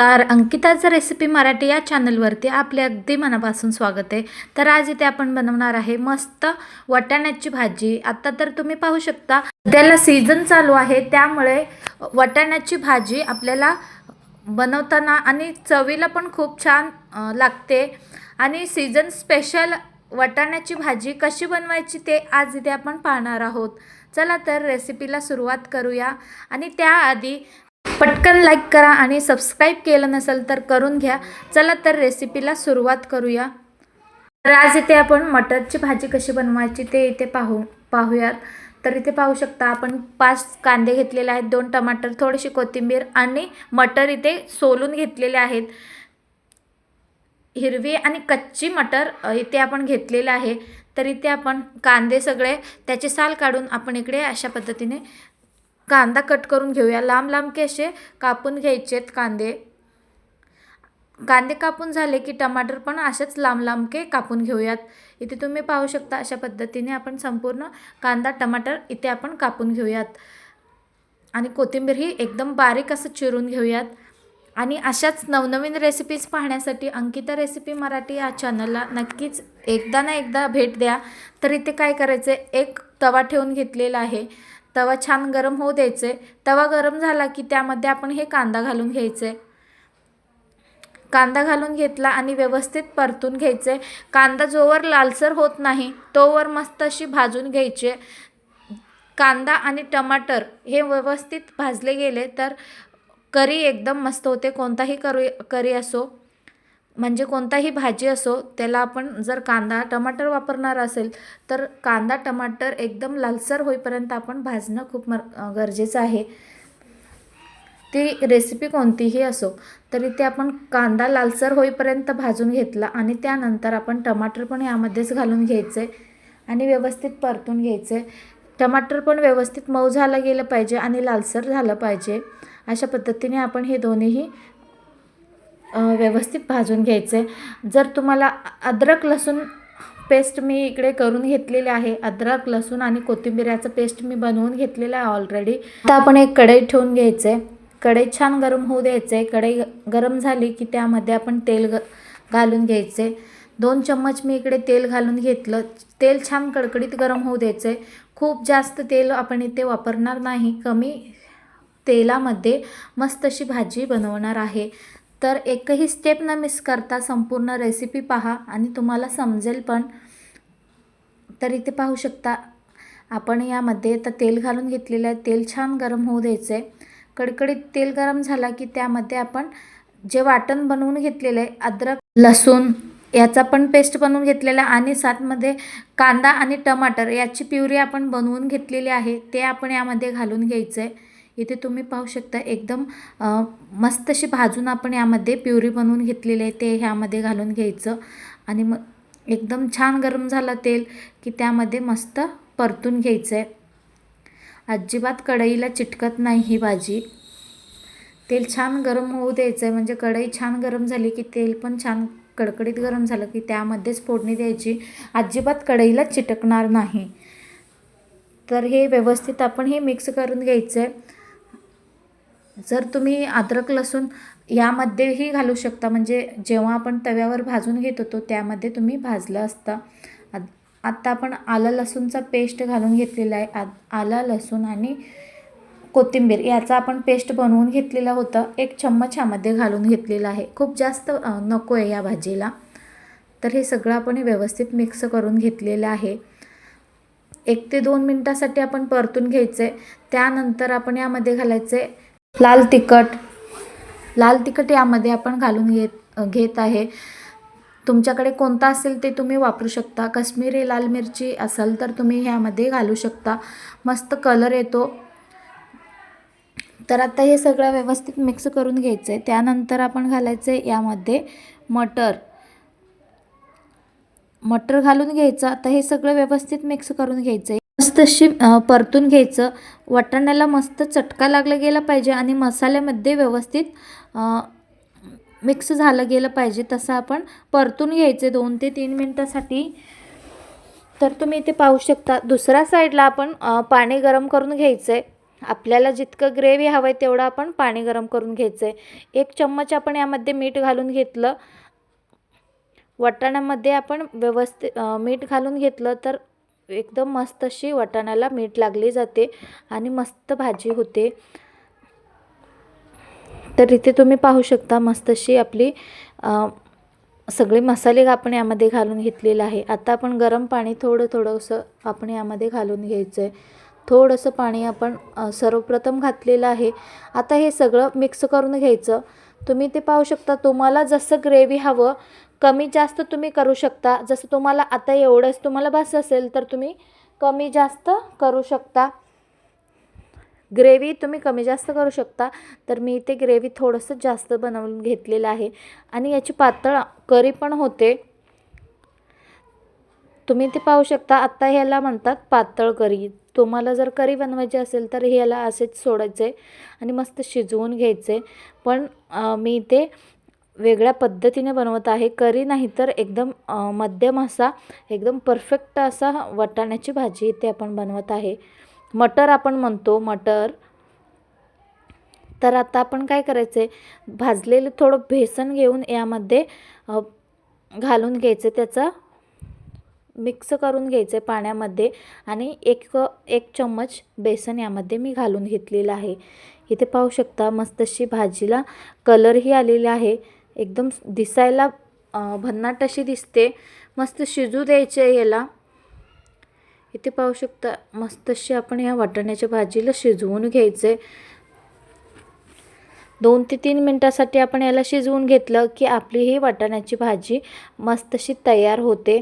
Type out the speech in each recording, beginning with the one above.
नमस्कार, अंकिताचं रेसिपी मराठी या चॅनलवरती आपले अगदी मनापासून स्वागत आहे। तर आज इथे आपण बनवणार आहे मस्त वाटाण्याची भाजी। आता तर तुम्ही पाहू शकता त्याला सीझन चालू आहे, त्यामुळे वाटाण्याची भाजी आपल्याला बनवताना आणि चवीला पण खूप छान लागते। आणि सीझन स्पेशल वाटाण्याची भाजी कशी बनवायची ते आज इथे आपण पाहणार आहोत। चला तर रेसिपीला सुरुवात करूया। आणि त्याआधी पटकन लाईक करा आणि सबस्क्राईब केलं नसेल तर करून घ्या। चला तर रेसिपीला सुरुवात करूया। तर आज इथे आपण मटरची भाजी कशी बनवायची ते इथे पाहूयात। तर इथे पाहू शकता आपण 5 कांदे घेतलेले आहेत, 2 टमाटर, थोडीशी कोथिंबीर आणि मटर इथे सोलून घेतलेले आहेत। हिरवी आणि कच्ची मटर इथे आपण घेतलेले आहे। तर इथे आपण कांदे सगळे त्याचे साल काढून आपण इकडे अशा पद्धतीने कांदा कट करून घेऊया। लांब लांब के असे कापून घ्यायचेत कांदे। कांदे कापून झाले की टमाटर पण असेच लांब लांब के कापून घेऊयात। इथे तुम्ही पाहू शकता अशा पद्धतीने आपण संपूर्ण कांदा टमाटर इथे आपण कापून घेऊयात। आणि कोथिंबीर ही एकदम बारीक असं चिरून घेऊयात। आणि अशाच नवनवीन रेसिपीज पाहण्यासाठी अंकिता रेसिपी मराठी या चॅनलला नक्कीच एकदा ना एकदा भेट द्या। तर इथे काय करायचे, एक तवा ठेवून घेतलेला आहे। तवा छान गरम होऊ द्यायचे। तवा गरम झाला की त्यामध्ये आपण हे कांदा घालून घ्यायचे। कांदा घालून घेतला आणि व्यवस्थित परतून घ्यायचे। कांदा जोवर लालसर होत नाही तोवर मस्त अशी भाजून घ्यायचे। कांदा आणि टमाटर हे व्यवस्थित भाजले गेले तर करी एकदम मस्त होते। कोणताही करी असो म्हणजे कोणताही भाजी असो, त्याला आपण जर कांदा टमाटर वापरणार असेल तर कांदा टमाटर एकदम लालसर होईपर्यंत आपण भाजणं खूप गरजेचं आहे। ती रेसिपी कोणतीही असो, तर इथे आपण कांदा लालसर होईपर्यंत भाजून घेतला आणि त्यानंतर आपण टमाटर पण यामध्येच घालून घ्यायचे आणि व्यवस्थित परतून घ्यायचे। टमाटर पण व्यवस्थित मऊ झालं गेलं पाहिजे आणि लालसर झालं पाहिजे। अशा पद्धतीने आपण हे दोन्हीही व्यवस्थित भाजून घ्यायचे। जर तुम्हाला अद्रक लसूण पेस्ट मी इकडे करून घेतलेले आहे। अद्रक लसूण आणि कोथिंबीर याचं पेस्ट मी बनवून घेतलेलं आहे ऑलरेडी। आता आपण एक कढई ठेवून घ्यायचे। कढई छान गरम होऊ द्यायचे। कढई गरम झाली की त्यामध्ये आपण तेल घालून घ्यायचे। 2 चम्मच मी इकडे तेल घालून घेतलं। तेल छान कडकडीत गरम होऊ द्यायचे। खूप जास्त तेल आपण इथे वापरणार नाही, कमी तेलामध्ये मस्त अशी भाजी बनवणार आहे। तर एकही स्टेप न मिस करता संपूर्ण रेसिपी पहा आणि तुम्हाला समजेल पण। तर इथे पाहू शकता आपण यामध्ये आता तेल घालून घेतलेलं आहे। तेल छान गरम होऊ द्यायचे। कडकडीत तेल गरम झाला की त्यामध्ये आपण जे वाटण बनवून घेतलेलं आहे, अद्रक लसूण याचा पण पेस्ट बनवून घेतलेला आणि साथमध्ये कांदा आणि टमाटर याची प्युरी आपण बनवून घेतलेली आहे, ते आपण यामध्ये घालून घ्यायचं आहे। इथे तुम्ही पाहू शकता एकदम मस्त अशी भाजून आपण यामध्ये प्युरी बनवून घेतलेली आहे, ते ह्यामध्ये घालून घ्यायचं। आणि मग एकदम छान गरम झालं तेल की त्यामध्ये मस्त परतून घ्यायचं आहे। अजिबात कढईला चिटकत नाही ही भाजी। तेल छान गरम होऊ द्यायचं आहे, म्हणजे कढई छान गरम झाली की तेल पण छान कडकडीत गरम झालं की त्यामध्येच फोडणी द्यायची। अजिबात कढईला चिटकणार नाही। तर हे व्यवस्थित आपण हे मिक्स करून घ्यायचं आहे। जर तुम्ही अद्रक लसूण यामध्येही घालू शकता, म्हणजे जेव्हा आपण तव्यावर भाजून घेत होतो त्यामध्ये तुम्ही भाजलं असतं। आता आपण आलं लसूणचा पेस्ट घालून घेतलेला आहे। आलं लसूण आणि कोथिंबीर याचा आपण पेस्ट बनवून घेतलेला होता, 1 चम्मच ह्यामध्ये घालून घेतलेला आहे। खूप जास्त नको आहे या भाजीला। तर हे सगळं आपण व्यवस्थित मिक्स करून घेतलेलं आहे। 1 ते 2 मिनिटासाठी आपण परतून घ्यायचे। त्यानंतर आपण यामध्ये घालायचे लाल तिखट। लाल तिखट यामध्ये आपण घालून घेत आहे। तुमच्याकडे कोणता असेल ते तुम्ही वापरू शकता। काश्मीरी लाल मिरची असेल तर तुम्ही ह्यामध्ये घालू शकता, मस्त कलर येतो। तर आता हे सगळं व्यवस्थित मिक्स करून घ्यायचं आहे। त्यानंतर आपण घालायचे यामध्ये मटर घालून घ्यायचं। आता हे सगळं व्यवस्थित मिक्स करून घ्यायचं आहे। मस्त अशी परतून घ्यायचं। वाटाण्याला मस्त चटका लागला गेला पाहिजे आणि मसाल्यामध्ये व्यवस्थित मिक्स झालं गेलं पाहिजे, तसं आपण परतून घ्यायचे 2 ते 3 मिनिटासाठी। तर तुम्ही इथे पाहू शकता दुसऱ्या साईडला आपण पाणी गरम करून घ्यायचं आहे। आपल्याला जितकं ग्रेव्ही हवं आहे तेवढं आपण पाणी गरम करून घ्यायचं आहे. 1 चम्मच आपण यामध्ये मीठ घालून घेतलं. वाटाण्यामध्ये आपण व्यवस्थित मीठ घालून घेतलं तर एकदम मस्त अशी वाटाण्याला मीठ लागली जाते आणि मस्त भाजी होते. तर इथे तुम्ही पाहू शकता मस्त अशी आपली सगळे मसाले आपण यामध्ये घालून घेतलेले आहे. आता आपण गरम पाणी थोडंसं आपण यामध्ये घालून घ्यायचं आहे. थोडंसं पाणी आपण सर्वप्रथम घातलेलं आहे. आता हे सगळं मिक्स करून घ्यायचं. तुम्ही ते पाहू शकता तुम्हाला जसं ग्रेव्ही हवं कमी जास्त तुम्ही करू शकता. जसं तुम्हाला आता एवढंच तुम्हाला बस असेल तर तुम्ही कमी जास्त करू शकता. ग्रेव्ही तुम्ही कमी जास्त करू शकता. तर मी इथे ग्रेव्ही थोडंसं जास्त बनवून घेतलेलं आहे आणि याची पातळ करी पण होते. तुम्ही ते पाहू शकता. आता ह्याला म्हणतात पातळ करी. तुम्हाला जर करी बनवायची असेल तर ह्याला असेच सोडायचे आणि मस्त शिजवून घ्यायचे. पण मी इथे वेगळ्या पद्धतीने बनवत आहे. करी नाही तर एकदम मध्यम असा एकदम परफेक्ट असा वाटाण्याची भाजी इथे आपण बनवत आहे. मटर आपण म्हणतो मटर. तर आता आपण काय करायचं आहे भाजलेलं थोडं बेसन घेऊन यामध्ये घालून घ्यायचं. त्याचा मिक्स करून घ्यायचं आहे पाण्यामध्ये आणि एक चम्मच बेसन यामध्ये मी घालून घेतलेलं आहे. इथे पाहू शकता मस्त अशी भाजीला कलरही आलेला आहे. एकदम दिसायला भन्नाट अशी दिसते. मस्त शिजू द्यायचे याला. इथे पाहू शकता मस्त अशी आपण या वाटाण्याच्या भाजीला शिजवून घ्यायचे. 2 ते 3 मिनिटासाठी आपण याला शिजवून घेतलं की आपली ही वाटाण्याची भाजी मस्त अशी तयार होते.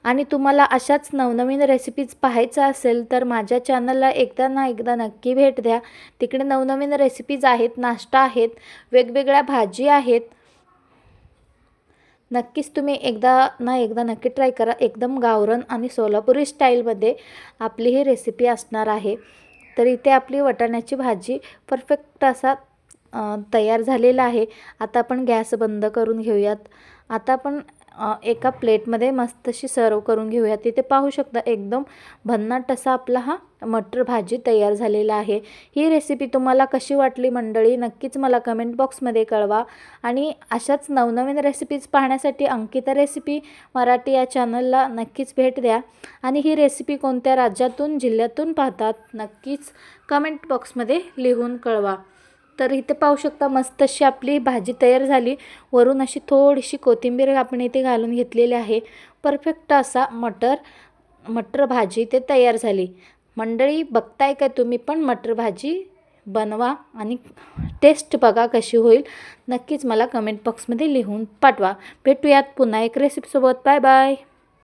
आणि तुम्हाला अशाच नवनवीन रेसिपीज पाहायचं असेल तर माझ्या चॅनलला एकदा नक्की भेट द्या. तिकडे नवनवीन रेसिपीज आहेत, नाश्ता आहेत, वेगवेगळ्या भाजी आहेत. नक्कीच तुम्ही एकदा नक्की ट्राय करा. एकदम गावरान आणि सोलापुरी स्टाईलमध्ये आपली ही रेसिपी असणार आहे. तर इथे आपली वाटाण्याची भाजी परफेक्ट असा तयार झालेला आहे. आता आपण गॅस बंद करून घेऊयात. आता आपण एका प्लेटमध्ये मस्त अशी सर्व करून घेऊयात. तिथे पाहू शकता एकदम भन्नाट असा आपला हा मटर भाजी तयार झालेला आहे. ही रेसिपी तुम्हाला कशी वाटली मंडळी नक्कीच मला कमेंट बॉक्समध्ये कळवा. आणि अशाच नवनवीन रेसिपीज पाहण्यासाठी अंकिता रेसिपी मराठी या चॅनलला नक्कीच भेट द्या. आणि ही रेसिपी कोणत्या राज्यातून जिल्ह्यातून पाहतात नक्कीच कमेंट बॉक्समध्ये लिहून कळवा. तर इथे पाहू शकता मस्त अशी आपली भाजी तयार झाली. वरून अशी थोडीशी कोथिंबीर आपण इथे घालून घेतलेली आहे. परफेक्ट असा मटर भाजी इथे तयार झाली. मंडळी बघताय का तुम्ही पण मटर भाजी बनवा आणि टेस्ट बघा कशी होईल. नक्कीच मला कमेंट बॉक्समध्ये लिहून पाठवा. भेटूयात पुन्हा एक रेसिपीसोबत. Bye bye.